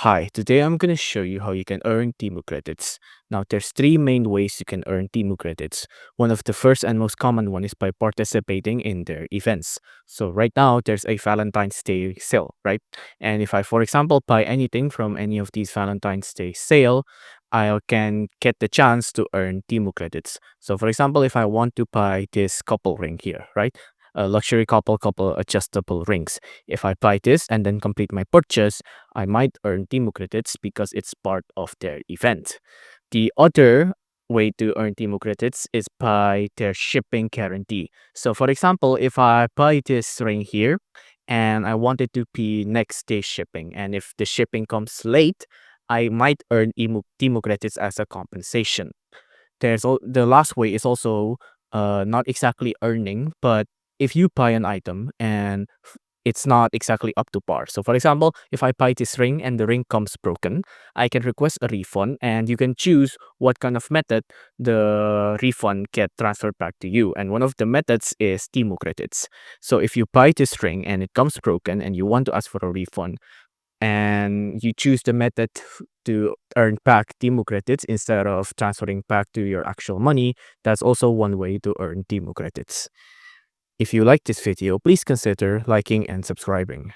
Hi, today I'm going to show you how you can earn Temu credits. Now, there's three main ways you can earn Temu credits. One of the first and most common one is by participating in their events. So right now, there's a Valentine's Day sale, right? And if I, for example, buy anything from any of these Valentine's Day sale, I can get the chance to earn Temu credits. So for example, if I want to buy this couple ring here, right? A luxury couple adjustable rings. If I buy this and then complete my purchase, I might earn Temu credits because it's part of their event. The other way to earn Temu credits is by their shipping guarantee. So, for example, if I buy this ring here and I want it to be next day shipping, and if the shipping comes late, I might earn Temu credits as a compensation. The last way is also not exactly earning, but if you buy an item and it's not exactly up to par. So for example, if I buy this ring and the ring comes broken, I can request a refund and you can choose what kind of method the refund get transferred back to you. And one of the methods is Temu credits. So if you buy this ring and it comes broken and you want to ask for a refund, and you choose the method to earn back Temu credits instead of transferring back to your actual money, that's also one way to earn Temu credits. If you like this video, please consider liking and subscribing.